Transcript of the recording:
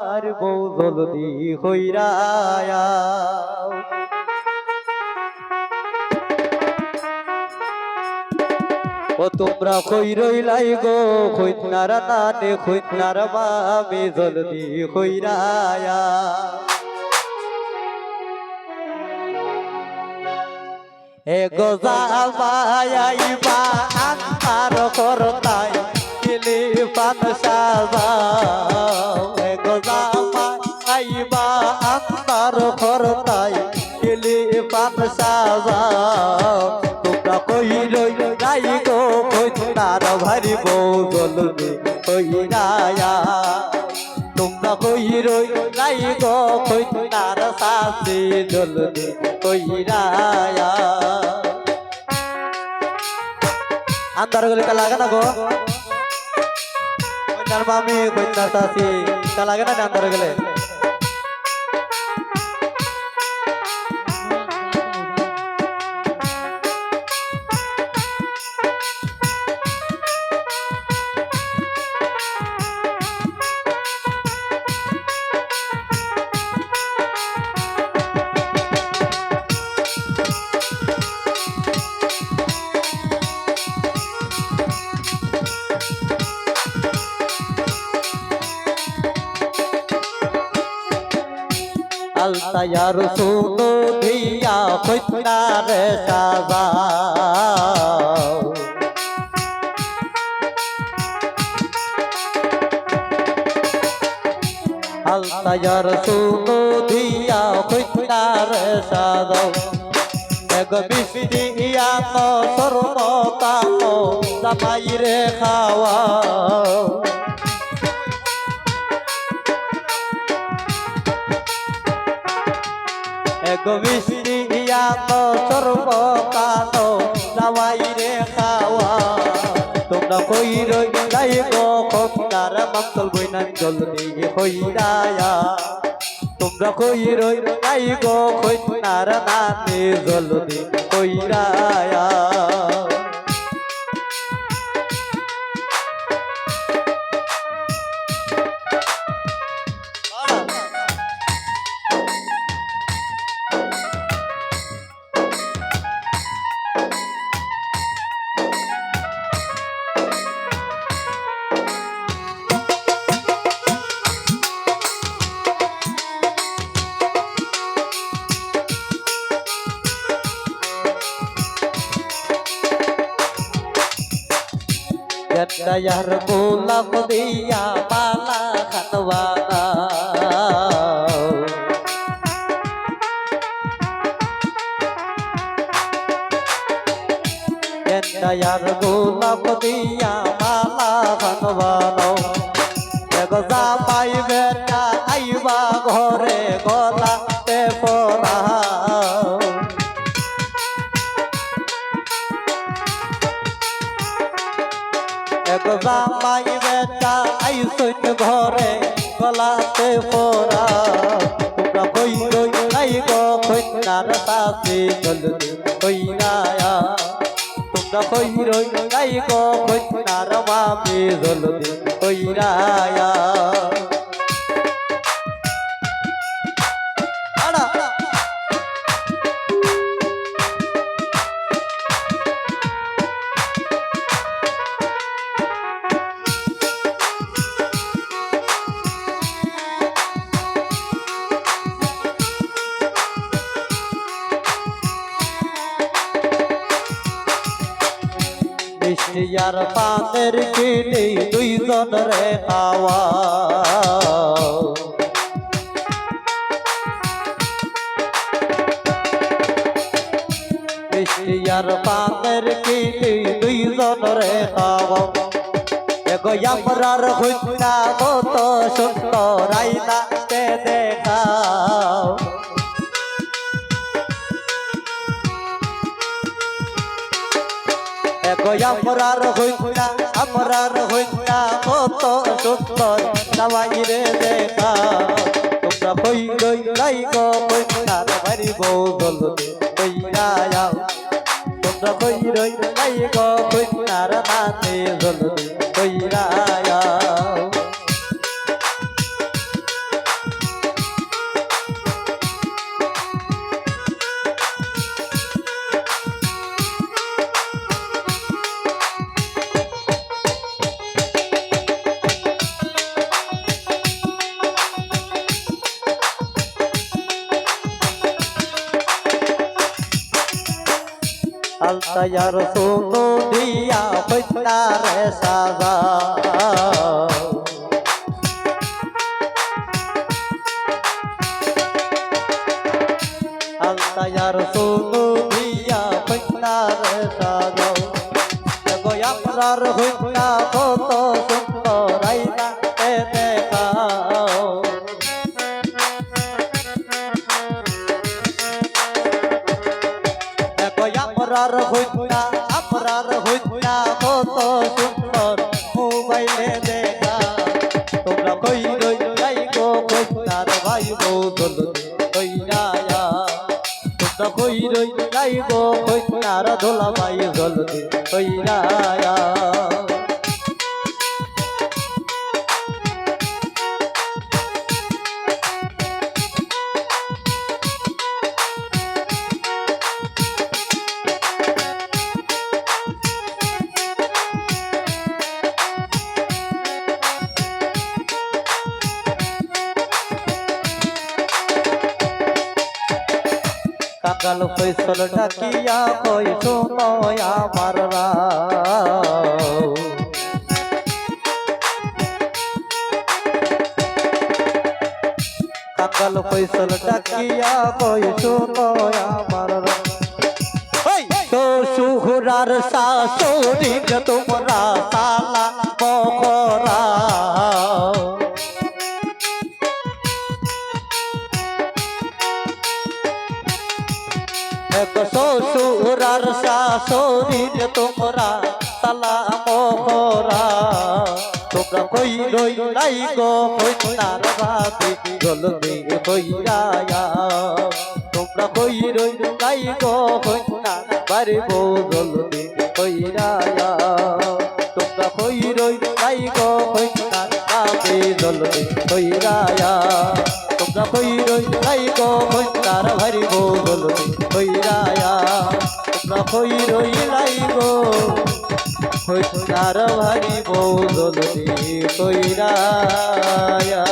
আর বউ জলদি হইরায়া ও তোমরা কই রইলাই গো কইনার নানে কইনার মামি জলদি হইরায়া এ গোজামাইবা আন্তার করতাই কিলি পান সাজাও এ গোজামাইবা আন্তার করতাই কিলি পান সাজাও তোমরা কই রইলাই গো কইনার ভারি বউ জলদি হইরায়া তোমরা কই রইলাই গো কইনার শাশি জলদি হইরায়া আন্দার গলে কা লাগে না গো কইনার মামি কইনার শাশি কা লাগে না আন্দার গলে আলতায়ার সুনো দিয়া কইনার সাজাও আলতায়ার সুনো দিয়া কইনার সাজাও এগ মিষ্টি ইয়াত সর্বতাম জামাইরে খাওয়াও এগো মিষ্টি ইয়াত সর্বকালো জামাইরে খাওয়া তোমরা কই রইলাই গো কইনার মামতল বইনা জলদি হইরায়া তোমরা কই রইলাই গো কইনার নানি জলদি হইরায়া यार गोलाप दिया माला खनवाना यार गोलाप दिया माला खनवानो एगो जामाई बेटा आइबा घरे गलाते पराओ एगो जामाई बेटा आइसुन घरे गलाते पराओ তোমরা কই রইলাই গো কইনার শাশি জলদি হইরায়া তোমরা কই রইলাই গো কইনার মামি জলদি হইরায়া মিষ্টিয়ার পানের কিনি দুইজন রে খাওয়া মিষ্টিয়ার পানের কিনি দুইজন রে খাওয়া এগো আমরার হইনা কত সুন্দর আইনা তে দেখাও এগো আমরার হইনা কত সুন্দর জামাইরে দেখাও তোমরা কই রইলাই গো কইনার বাড়ি বউ জলদি হইরায়া তোমরা কই রইলাই গো কইনার নানি জলদি হইরায়া তৈয়ার সোনু দিয়া কইনারে সাজাও তৈয়ার সোনু দিয়া কইনারে সাজাও দেখো আপনার হইনা কত সুন্দর আইনা এ দেখাও দেখো আপনার হইনা কত সুন্দর মোবাইলে দেখা তোমরা কই রই যাই গো কইনার ভাই বউ দোলনি কইরায়া তোমরা কই রই যাই গো কইনার দোলা ভাই দোলনি কইরায়া কাকাল ফৈসল ঢাকিয়া কই শোনো আমার রাও কাকাল ফৈসল ঢাকিয়া কই শোনো আমার রাও শ্বশুরার শাশুড়ি তোমরা তালা মহরা শ্বশুরার শাশুড়ির তোমরা তালা মোহরা তোমরা কই রই নাই গো কইনার ভাবি গলনি কইরায়া তোমরা কই রই নাই গো কইনার বাড়ি বউ গলনি কইরায়া তোমরা কই রই নাই গো কইনার ভাবি গলনি কইরায়া তোমরা কই রই নাই গো কইনার ভারি বউ গলনি কইরায়া তোমরা কই রই নাই গো কইনার ভারি বউ গলনি কইরায়া